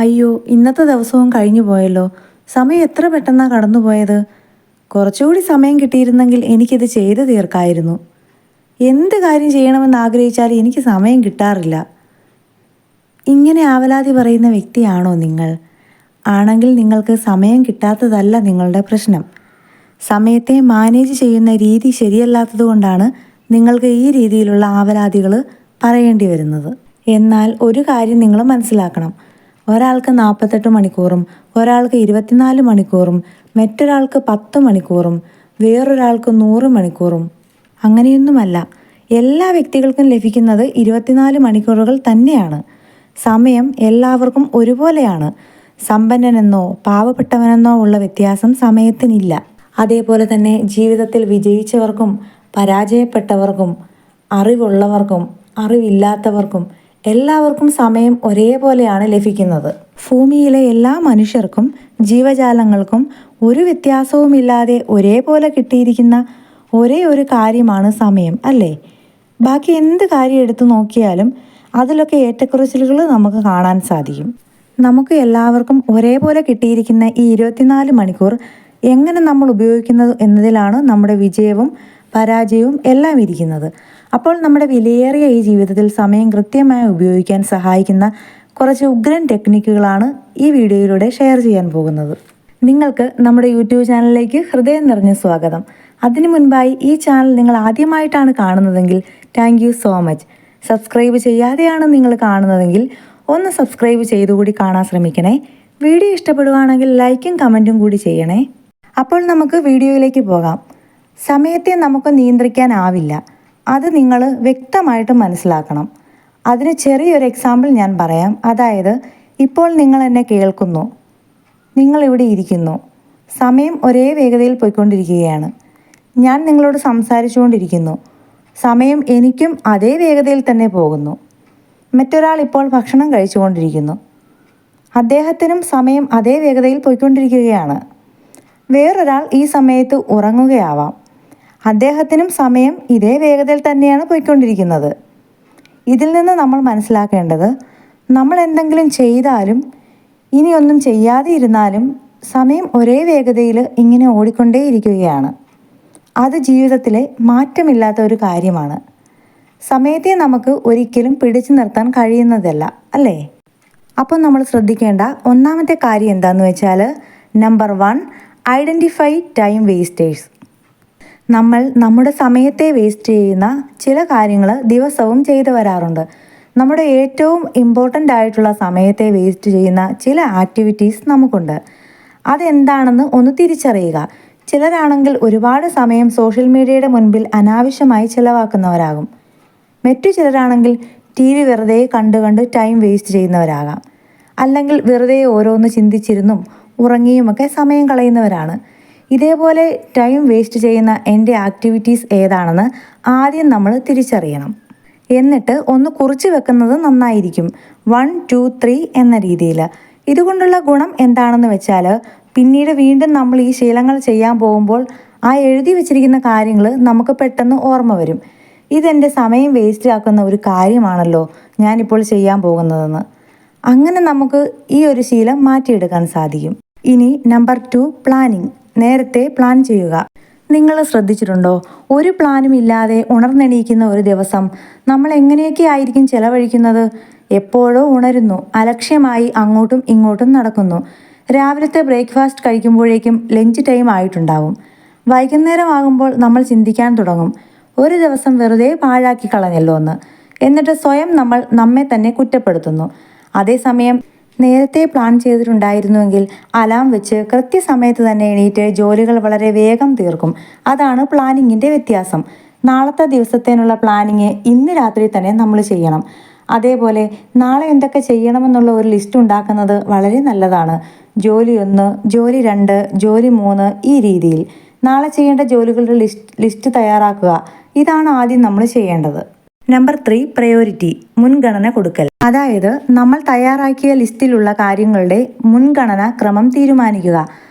അയ്യോ, ഇന്നത്തെ ദിവസവും കഴിഞ്ഞു പോയല്ലോ. സമയം എത്ര പെട്ടെന്നാണ് കടന്നുപോയത്. കുറച്ചുകൂടി സമയം കിട്ടിയിരുന്നെങ്കിൽ എനിക്കിത് ചെയ്തു തീർക്കായിരുന്നു. എന്ത് കാര്യം ചെയ്യണമെന്ന് ആഗ്രഹിച്ചാലും എനിക്ക് സമയം കിട്ടാറില്ല. ഇങ്ങനെ ആവലാതി പറയുന്ന വ്യക്തിയാണോ നിങ്ങൾ? ആണെങ്കിൽ നിങ്ങൾക്ക് സമയം കിട്ടാത്തതല്ല നിങ്ങളുടെ പ്രശ്നം. സമയത്തെ മാനേജ് ചെയ്യുന്ന രീതി ശരിയല്ലാത്തതുകൊണ്ടാണ് നിങ്ങൾക്ക് ഈ രീതിയിലുള്ള ആവലാതികൾ പറയേണ്ടി വരുന്നത്. എന്നാൽ ഒരു കാര്യം നിങ്ങൾ മനസ്സിലാക്കണം. ഒരാൾക്ക് 48 മണിക്കൂറും ഒരാൾക്ക് 24 മണിക്കൂറും മറ്റൊരാൾക്ക് 10 മണിക്കൂറും വേറൊരാൾക്ക് 100 മണിക്കൂറും അങ്ങനെയൊന്നുമല്ല. എല്ലാ വ്യക്തികൾക്കും ലഭിക്കുന്നത് 24 മണിക്കൂറുകൾ തന്നെയാണ്. സമയം എല്ലാവർക്കും ഒരുപോലെയാണ്. സമ്പന്നനെന്നോ പാവപ്പെട്ടവനെന്നോ ഉള്ള വ്യത്യാസം സമയത്തിനില്ല. അതേപോലെ തന്നെ ജീവിതത്തിൽ വിജയിച്ചവർക്കും പരാജയപ്പെട്ടവർക്കും അറിവുള്ളവർക്കും അറിവില്ലാത്തവർക്കും എല്ലാവർക്കും സമയം ഒരേപോലെയാണ് ലഭിക്കുന്നത്. ഭൂമിയിലെ എല്ലാ മനുഷ്യർക്കും ജീവജാലങ്ങൾക്കും ഒരു വ്യത്യാസവുമില്ലാതെ ഒരേപോലെ കിട്ടിയിരിക്കുന്ന ഒരേ ഒരു കാര്യമാണ് സമയം, അല്ലേ? ബാക്കി എന്ത് കാര്യം എടുത്തു നോക്കിയാലും അതിലൊക്കെ ഏറ്റക്കുറച്ചിലുകൾ നമുക്ക് കാണാൻ സാധിക്കും. നമുക്ക് എല്ലാവർക്കും ഒരേപോലെ കിട്ടിയിരിക്കുന്ന ഈ 24 മണിക്കൂർ എങ്ങനെ നമ്മൾ ഉപയോഗിക്കുന്നത് എന്നതിലാണ് നമ്മുടെ വിജയവും പരാജയവും എല്ലാം ഇരിക്കുന്നത്. അപ്പോൾ നമ്മുടെ വിലയേറിയ ഈ ജീവിതത്തിൽ സമയം കൃത്യമായി ഉപയോഗിക്കാൻ സഹായിക്കുന്ന കുറച്ച് ഉഗ്രൻ ടെക്നിക്കുകളാണ് ഈ വീഡിയോയിലൂടെ ഷെയർ ചെയ്യാൻ പോകുന്നത്. നിങ്ങൾക്ക് നമ്മുടെ യൂട്യൂബ് ചാനലിലേക്ക് ഹൃദയം നിറഞ്ഞ സ്വാഗതം. അതിനു മുൻപായി ഈ ചാനൽ നിങ്ങൾ ആദ്യമായിട്ടാണ് കാണുന്നതെങ്കിൽ thank you so much. Subscribe ചെയ്യാതെയാണ് നിങ്ങൾ കാണുന്നതെങ്കിൽ ഒന്ന് സബ്സ്ക്രൈബ് ചെയ്തുകൂടി കാണാൻ ശ്രമിക്കണേ. വീഡിയോ ഇഷ്ടപ്പെടുകയാണെങ്കിൽ ലൈക്കും കമൻറ്റും കൂടി ചെയ്യണേ. അപ്പോൾ നമുക്ക് വീഡിയോയിലേക്ക് പോകാം. സമയത്തെ നമുക്ക് നിയന്ത്രിക്കാനാവില്ല. അത് നിങ്ങൾ വ്യക്തമായിട്ട് മനസ്സിലാക്കണം. അതിന് ചെറിയൊരു എക്സാമ്പിൾ ഞാൻ പറയാം. അതായത്, ഇപ്പോൾ നിങ്ങൾ എന്നെ കേൾക്കുന്നു, നിങ്ങളിവിടെ ഇരിക്കുന്നു. സമയം ഒരേ വേഗതയിൽ പോയിക്കൊണ്ടിരിക്കുകയാണ്. ഞാൻ നിങ്ങളോട് സംസാരിച്ചുകൊണ്ടിരിക്കുന്നു. സമയം എനിക്കും അതേ വേഗതയിൽ തന്നെ പോകുന്നു. മറ്റൊരാൾ ഇപ്പോൾ ഭക്ഷണം കഴിച്ചുകൊണ്ടിരിക്കുന്നു. അദ്ദേഹത്തിനും സമയം അതേ വേഗതയിൽ പോയിക്കൊണ്ടിരിക്കുകയാണ്. വേറൊരാൾ ഈ സമയത്ത് ഉറങ്ങുകയാവാം. അദ്ദേഹത്തിനും സമയം ഇതേ വേഗതയിൽ തന്നെയാണ് പോയിക്കൊണ്ടിരിക്കുന്നത്. ഇതിൽ നിന്ന് നമ്മൾ മനസ്സിലാക്കേണ്ടത്, നമ്മൾ എന്തെങ്കിലും ചെയ്താലും ഇനിയൊന്നും ചെയ്യാതെ ഇരുന്നാലും സമയം ഒരേ വേഗതയിൽ ഇങ്ങനെ ഓടിക്കൊണ്ടേയിരിക്കുകയാണ്. അത് ജീവിതത്തിലെ മാറ്റമില്ലാത്ത ഒരു കാര്യമാണ്. സമയത്തെ നമുക്ക് ഒരിക്കലും പിടിച്ചു നിർത്താൻ കഴിയുന്നതല്ല, അല്ലേ? അപ്പോൾ നമ്മൾ ശ്രദ്ധിക്കേണ്ട ഒന്നാമത്തെ കാര്യം എന്താണെന്ന് വെച്ചാൽ, നമ്പർ 1, ഐഡൻറ്റിഫൈ ടൈം വേസ്റ്റേഴ്സ്. നമ്മൾ നമ്മുടെ സമയത്തെ വേസ്റ്റ് ചെയ്യുന്ന ചില കാര്യങ്ങൾ ദിവസവും ചെയ്തു വരാറുണ്ട്. നമ്മുടെ ഏറ്റവും ഇമ്പോർട്ടൻ്റ് ആയിട്ടുള്ള സമയത്തെ വേസ്റ്റ് ചെയ്യുന്ന ചില ആക്ടിവിറ്റീസ് നമുക്കുണ്ട്. അതെന്താണെന്ന് ഒന്ന് തിരിച്ചറിയുക. ചിലരാണെങ്കിൽ ഒരുപാട് സമയം സോഷ്യൽ മീഡിയയുടെ മുൻപിൽ അനാവശ്യമായി ചിലവാക്കുന്നവരാകും. മറ്റു ചിലരാണെങ്കിൽ TV വെറുതെ കണ്ട് ടൈം വേസ്റ്റ് ചെയ്യുന്നവരാകാം. അല്ലെങ്കിൽ വെറുതെ ഓരോന്ന് ചിന്തിച്ചിരുന്നും ഉറങ്ങിയുമൊക്കെ സമയം കളയുന്നവരാണ്. ഇതേപോലെ ടൈം വേസ്റ്റ് ചെയ്യുന്ന എൻ്റെ ആക്ടിവിറ്റീസ് ഏതാണെന്ന് ആദ്യം നമ്മൾ തിരിച്ചറിയണം. എന്നിട്ട് ഒന്ന് കുറിച്ച് വെക്കുന്നത് നന്നായിരിക്കും. 1, 2, 3 എന്ന രീതിയിൽ. ഇതുകൊണ്ടുള്ള ഗുണം എന്താണെന്ന് വെച്ചാൽ, പിന്നീട് വീണ്ടും നമ്മൾ ഈ ശീലങ്ങൾ ചെയ്യാൻ പോകുമ്പോൾ ആ എഴുതി വെച്ചിരിക്കുന്ന കാര്യങ്ങൾ നമുക്ക് പെട്ടെന്ന് ഓർമ്മ വരും. ഇതെൻ്റെ സമയം വേസ്റ്റ് ആക്കുന്ന ഒരു കാര്യമാണല്ലോ ഞാനിപ്പോൾ ചെയ്യാൻ പോകുന്നതെന്ന്. അങ്ങനെ നമുക്ക് ഈ ഒരു ശീലം മാറ്റിയെടുക്കാൻ സാധിക്കും. ഇനി നമ്പർ 2, പ്ലാനിങ്. നേരത്തെ പ്ലാൻ ചെയ്യുക. നിങ്ങൾ ശ്രദ്ധിച്ചിട്ടുണ്ടോ, ഒരു പ്ലാനും ഇല്ലാതെ ഉണർന്നെണീക്കുന്ന ഒരു ദിവസം നമ്മൾ എങ്ങനെയൊക്കെ ആയിരിക്കും ചെലവഴിക്കുന്നത്? എപ്പോഴോ ഉണരുന്നു, അലക്ഷ്യമായി അങ്ങോട്ടും ഇങ്ങോട്ടും നടക്കുന്നു. രാവിലത്തെ ബ്രേക്ക്ഫാസ്റ്റ് കഴിക്കുമ്പോഴേക്കും ലഞ്ച് ടൈം ആയിട്ടുണ്ടാവും. വൈകുന്നേരം ആകുമ്പോൾ നമ്മൾ ചിന്തിക്കാൻ തുടങ്ങും, ഒരു ദിവസം വെറുതെ പാഴാക്കി കളഞ്ഞല്ലോ എന്ന്. എന്നിട്ട് സ്വയം നമ്മൾ നമ്മെ തന്നെ കുറ്റപ്പെടുത്തുന്നു. അതേസമയം നേരത്തെ പ്ലാൻ ചെയ്തിട്ടുണ്ടായിരുന്നുവെങ്കിൽ അലാം വെച്ച് കൃത്യസമയത്ത് തന്നെ എണീറ്റ് ജോലികൾ വളരെ വേഗം തീർക്കും. അതാണ് പ്ലാനിങ്ങിൻ്റെ വ്യത്യാസം. നാളത്തെ ദിവസത്തേനുള്ള പ്ലാനിങ് ഇന്ന് രാത്രി തന്നെ നമ്മൾ ചെയ്യണം. അതേപോലെ നാളെ എന്തൊക്കെ ചെയ്യണമെന്നുള്ള ഒരു ലിസ്റ്റ് ഉണ്ടാക്കുന്നത് വളരെ നല്ലതാണ്. ജോലി 1, ജോലി 2, ജോലി 3 ഈ രീതിയിൽ നാളെ ചെയ്യേണ്ട ജോലികളുടെ ലിസ്റ്റ് തയ്യാറാക്കുക. ഇതാണ് ആദ്യം നമ്മൾ ചെയ്യേണ്ടത്. Number 3, priority. മുൻഗണന കൊടുക്കൽ. അതായത്, നമ്മൾ തയ്യാറാക്കിയ ലിസ്റ്റിലുള്ള കാര്യങ്ങളുടെ മുൻഗണന ക്രമം തീരുമാനിക്കുക.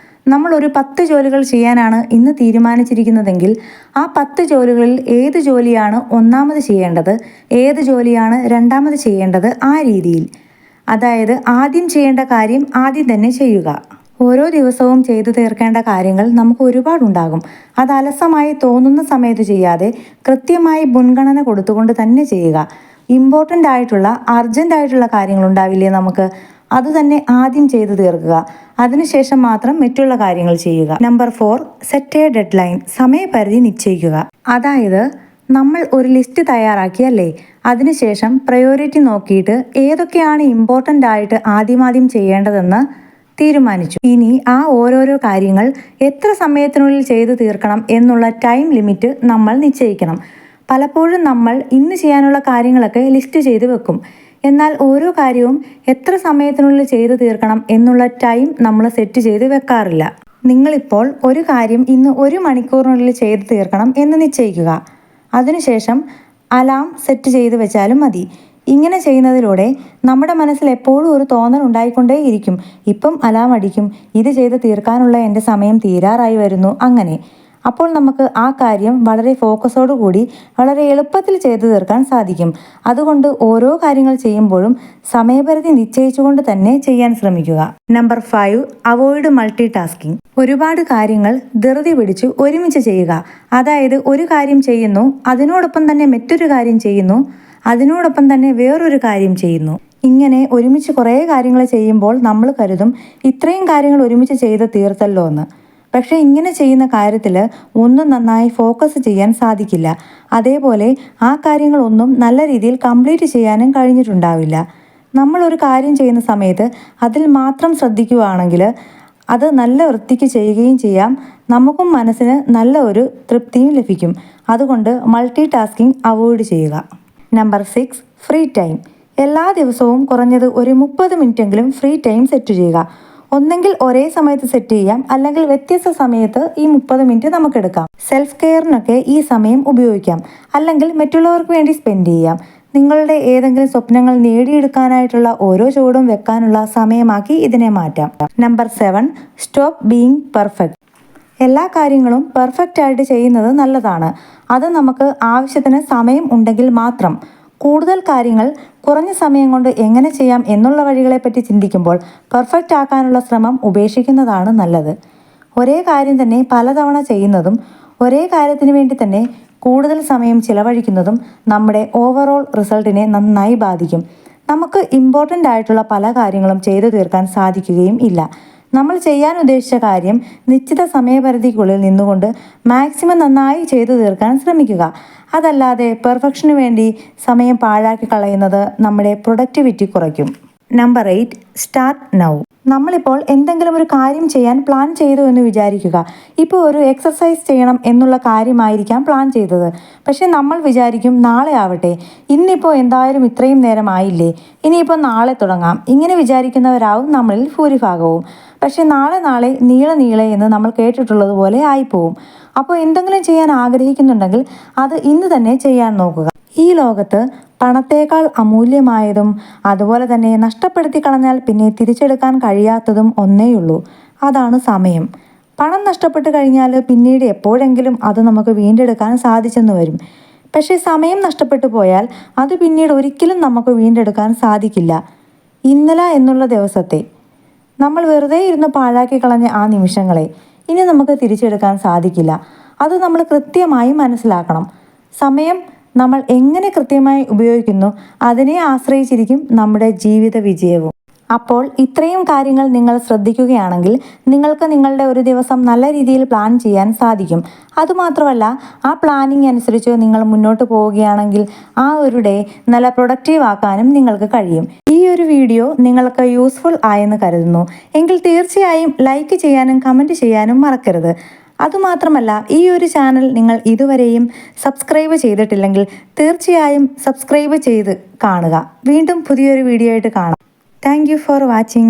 നമ്മൾ ഒരു 10 ജോലികൾ ചെയ്യാനാണ് ഇന്ന് തീരുമാനിച്ചിരിക്കുന്നതെങ്കിൽ ആ 10 ജോലികളിൽ ഏത് ജോലിയാണ് ഒന്നാമത് ചെയ്യേണ്ടത്, ഏത് ജോലിയാണ് രണ്ടാമത് ചെയ്യേണ്ടത്, ആ രീതിയിൽ. അതായത് ആദ്യം ചെയ്യേണ്ട കാര്യം ആദ്യം തന്നെ ചെയ്യുക. ഓരോ ദിവസവും ചെയ്തു തീർക്കേണ്ട കാര്യങ്ങൾ നമുക്ക് ഒരുപാടുണ്ടാകും. അത് അലസമായി തോന്നുന്ന സമയത്ത് ചെയ്യാതെ കൃത്യമായി മുൻഗണന കൊടുത്തുകൊണ്ട് തന്നെ ചെയ്യുക. ഇമ്പോർട്ടൻ്റ് ആയിട്ടുള്ള അർജൻ്റ് ആയിട്ടുള്ള കാര്യങ്ങൾ ഉണ്ടാവില്ലേ നമുക്ക്, അത് തന്നെ ആദ്യം ചെയ്തു തീർക്കുക. അതിനുശേഷം മാത്രം മറ്റുള്ള കാര്യങ്ങൾ ചെയ്യുക. Number 4, set A dead line. സമയപരിധി നിശ്ചയിക്കുക. അതായത് നമ്മൾ ഒരു ലിസ്റ്റ് തയ്യാറാക്കിയല്ലേ, അതിനുശേഷം പ്രയോറിറ്റി നോക്കിയിട്ട് ഏതൊക്കെയാണ് ഇമ്പോർട്ടൻ്റ് ആയിട്ട് ആദ്യം ചെയ്യേണ്ടതെന്ന് തീരുമാനിച്ചു. ഇനി ആ ഓരോരോ കാര്യങ്ങൾ എത്ര സമയത്തിനുള്ളിൽ ചെയ്തു തീർക്കണം എന്നുള്ള ടൈം ലിമിറ്റ് നമ്മൾ നിശ്ചയിക്കണം. പലപ്പോഴും നമ്മൾ ഇന്ന് ചെയ്യാനുള്ള കാര്യങ്ങളൊക്കെ ലിസ്റ്റ് ചെയ്ത് വെക്കും. എന്നാൽ ഓരോ കാര്യവും എത്ര സമയത്തിനുള്ളിൽ ചെയ്തു തീർക്കണം എന്നുള്ള ടൈം നമ്മൾ സെറ്റ് ചെയ്ത് വെക്കാറില്ല. നിങ്ങളിപ്പോൾ ഒരു കാര്യം ഇന്ന് 1 മണിക്കൂറിനുള്ളിൽ ചെയ്തു തീർക്കണം എന്ന് നിശ്ചയിക്കുക. അതിനുശേഷം അലാം സെറ്റ് ചെയ്ത് വെച്ചാലും മതി. ഇങ്ങനെ ചെയ്യുന്നതിലൂടെ നമ്മുടെ മനസ്സിൽ എപ്പോഴും ഒരു തോന്നൽ ഉണ്ടായിക്കൊണ്ടേയിരിക്കും, ഇപ്പം അലാം അടിക്കും, ഇത് ചെയ്ത് തീർക്കാനുള്ള എൻ്റെ സമയം തീരാറായി വരുന്നു. അങ്ങനെ അപ്പോൾ നമുക്ക് ആ കാര്യം വളരെ ഫോക്കസോടു കൂടി വളരെ എളുപ്പത്തിൽ ചെയ്തു തീർക്കാൻ സാധിക്കും. അതുകൊണ്ട് ഓരോ കാര്യങ്ങൾ ചെയ്യുമ്പോഴും സമയപരിധി നിശ്ചയിച്ചുകൊണ്ട് തന്നെ ചെയ്യാൻ ശ്രമിക്കുക. Number 5, avoid multi tasking. ഒരുപാട് കാര്യങ്ങൾ ധൃതി പിടിച്ച് ഒരുമിച്ച് ചെയ്യുക. അതായത് ഒരു കാര്യം ചെയ്യുന്നു, അതിനോടൊപ്പം തന്നെ മറ്റൊരു കാര്യം ചെയ്യുന്നു, അതിനോടൊപ്പം തന്നെ വേറൊരു കാര്യം ചെയ്യുന്നു. ഇങ്ങനെ ഒരുമിച്ച് കുറേ കാര്യങ്ങൾ ചെയ്യുമ്പോൾ നമ്മൾ കരുതും ഇത്രയും കാര്യങ്ങൾ ഒരുമിച്ച് ചെയ്ത് തീർത്തല്ലോ എന്ന്. പക്ഷേ ഇങ്ങനെ ചെയ്യുന്ന കാര്യത്തിൽ ഒന്നും നന്നായി ഫോക്കസ് ചെയ്യാൻ സാധിക്കില്ല. അതേപോലെ ആ കാര്യങ്ങളൊന്നും നല്ല രീതിയിൽ കംപ്ലീറ്റ് ചെയ്യാനും കഴിഞ്ഞിട്ടുണ്ടാവില്ല. നമ്മളൊരു കാര്യം ചെയ്യുന്ന സമയത്ത് അതിൽ മാത്രം ശ്രദ്ധിക്കുകയാണെങ്കിൽ അത് നല്ല വൃത്തിക്ക് ചെയ്യുകയും ചെയ്യാം, നമുക്കും മനസ്സിന് നല്ല ഒരു തൃപ്തിയും ലഭിക്കും. അതുകൊണ്ട് മൾട്ടി ടാസ്കിങ് അവോയ്ഡ് ചെയ്യുക. Number 6, free time. എല്ലാ ദിവസവും കുറഞ്ഞത് ഒരു 30 മിനിറ്റെങ്കിലും ഫ്രീ ടൈം സെറ്റ് ചെയ്യുക. ഒന്നെങ്കിൽ ഒരേ സമയത്ത് സെറ്റ് ചെയ്യാം, അല്ലെങ്കിൽ വ്യത്യസ്ത സമയത്ത് ഈ 30 മിനിറ്റ് നമുക്കെടുക്കാം. സെൽഫ് കെയറിനൊക്കെ ഈ സമയം ഉപയോഗിക്കാം, അല്ലെങ്കിൽ മറ്റുള്ളവർക്ക് വേണ്ടി സ്പെൻഡ് ചെയ്യാം. നിങ്ങളുടെ ഏതെങ്കിലും സ്വപ്നങ്ങൾ നേടിയെടുക്കാനായിട്ടുള്ള ഓരോ ചുവടും വെക്കാനുള്ള സമയമാക്കി ഇതിനെ മാറ്റാം. Number 7, stop being perfect. എല്ലാ കാര്യങ്ങളും പെർഫെക്റ്റ് ആയിട്ട് ചെയ്യുന്നത് നല്ലതാണ്. അത് നമുക്ക് ആവശ്യത്തിന് സമയം ഉണ്ടെങ്കിൽ മാത്രം. കൂടുതൽ കാര്യങ്ങൾ കുറഞ്ഞ സമയം കൊണ്ട് എങ്ങനെ ചെയ്യാം എന്നുള്ള വഴികളെപ്പറ്റി ചിന്തിക്കുമ്പോൾ പെർഫെക്റ്റ് ആക്കാനുള്ള ശ്രമം ഉപേക്ഷിക്കുന്നതാണ് നല്ലത്. ഒരേ കാര്യം തന്നെ പലതവണ ചെയ്യുന്നതും ഒരേ കാര്യത്തിന് വേണ്ടി തന്നെ കൂടുതൽ സമയം ചിലവഴിക്കുന്നതും നമ്മുടെ ഓവറോൾ റിസൾട്ടിനെ നന്നായി ബാധിക്കും. നമുക്ക് ഇമ്പോർട്ടൻ്റ് ആയിട്ടുള്ള പല കാര്യങ്ങളും ചെയ്തു തീർക്കാൻ സാധിക്കുകയും ഇല്ല. നമ്മൾ ചെയ്യാൻ ഉദ്ദേശിച്ച കാര്യം നിശ്ചിത സമയപരിധിക്കുള്ളിൽ നിന്നുകൊണ്ട് മാക്സിമം നന്നായി ചെയ്തു തീർക്കാൻ ശ്രമിക്കുക. അതല്ലാതെ പെർഫെക്ഷന് വേണ്ടി സമയം പാഴാക്കി കളയുന്നത് നമ്മുടെ പ്രൊഡക്ടിവിറ്റി കുറയ്ക്കും. Number 8, start now. നമ്മളിപ്പോൾ എന്തെങ്കിലും ഒരു കാര്യം ചെയ്യാൻ പ്ലാൻ ചെയ്തു എന്ന് വിചാരിക്കുക. ഇപ്പോൾ ഒരു എക്സസൈസ് ചെയ്യണം എന്നുള്ള കാര്യമായിരിക്കാം പ്ലാൻ ചെയ്തത്. പക്ഷെ നമ്മൾ വിചാരിക്കും നാളെ ആവട്ടെ, ഇന്നിപ്പോൾ എന്തായാലും ഇത്രയും നേരം ആയില്ലേ, ഇനിയിപ്പോൾ നാളെ തുടങ്ങാം. ഇങ്ങനെ വിചാരിക്കുന്നവരാവും നമ്മളിൽ ഭൂരിഭാഗവും. പക്ഷെ നാളെ നീളെ എന്ന് നമ്മൾ കേട്ടിട്ടുള്ളതുപോലെ ആയിപ്പോവും. അപ്പോൾ എന്തെങ്കിലും ചെയ്യാൻ ആഗ്രഹിക്കുന്നുണ്ടെങ്കിൽ അത് ഇന്ന് തന്നെ ചെയ്യാൻ നോക്കുക. ഈ ലോകത്ത് പണത്തേക്കാൾ അമൂല്യമായതും അതുപോലെ തന്നെ നഷ്ടപ്പെടുത്തി കളഞ്ഞാൽ പിന്നെ തിരിച്ചെടുക്കാൻ കഴിയാത്തതും ഒന്നേയുള്ളൂ, അതാണ് സമയം. പണം നഷ്ടപ്പെട്ട് കഴിഞ്ഞാൽ പിന്നീട് എപ്പോഴെങ്കിലും അത് നമുക്ക് വീണ്ടെടുക്കാൻ സാധിച്ചെന്ന് വരും. പക്ഷേ സമയം നഷ്ടപ്പെട്ടു പോയാൽ അത് പിന്നീട് ഒരിക്കലും നമുക്ക് വീണ്ടെടുക്കാൻ സാധിക്കില്ല. ഇന്നലെ എന്നുള്ള ദിവസത്തെ നമ്മൾ വെറുതെ ഇരുന്ന് പാഴാക്കി കളഞ്ഞ ആ നിമിഷങ്ങളെ ഇനി നമുക്ക് തിരിച്ചെടുക്കാൻ സാധിക്കില്ല. അത് നമ്മൾ കൃത്യമായി മനസ്സിലാക്കണം. സമയം നമ്മൾ എങ്ങനെ കൃത്യമായി ഉപയോഗിക്കുന്നു അതിനെ ആശ്രയിച്ചിരിക്കും നമ്മുടെ ജീവിത വിജയവും. അപ്പോൾ ഇത്രയും കാര്യങ്ങൾ നിങ്ങൾ ശ്രദ്ധിക്കുകയാണെങ്കിൽ നിങ്ങൾക്ക് നിങ്ങളുടെ ഒരു ദിവസം നല്ല രീതിയിൽ പ്ലാൻ ചെയ്യാൻ സാധിക്കും. അതുമാത്രമല്ല, ആ പ്ലാനിങ് അനുസരിച്ച് നിങ്ങൾ മുന്നോട്ട് പോവുകയാണെങ്കിൽ ആ ഒരു ഡേ നല്ല പ്രൊഡക്റ്റീവ് ആക്കാനും നിങ്ങൾക്ക് കഴിയും. ഈ ഒരു വീഡിയോ നിങ്ങൾക്ക് യൂസ്ഫുൾ ആയെന്ന് കരുതുന്നു. എങ്കിൽ തീർച്ചയായും ലൈക്ക് ചെയ്യാനും കമൻറ്റ് ചെയ്യാനും മറക്കരുത്. അതുമാത്രമല്ല, ഈ ഒരു ചാനൽ നിങ്ങൾ ഇതുവരെയും സബ്സ്ക്രൈബ് ചെയ്തിട്ടില്ലെങ്കിൽ തീർച്ചയായും സബ്സ്ക്രൈബ് ചെയ്ത് കാണുക. വീണ്ടും പുതിയൊരു വീഡിയോ ആയിട്ട് കാണാം. Thank you for watching.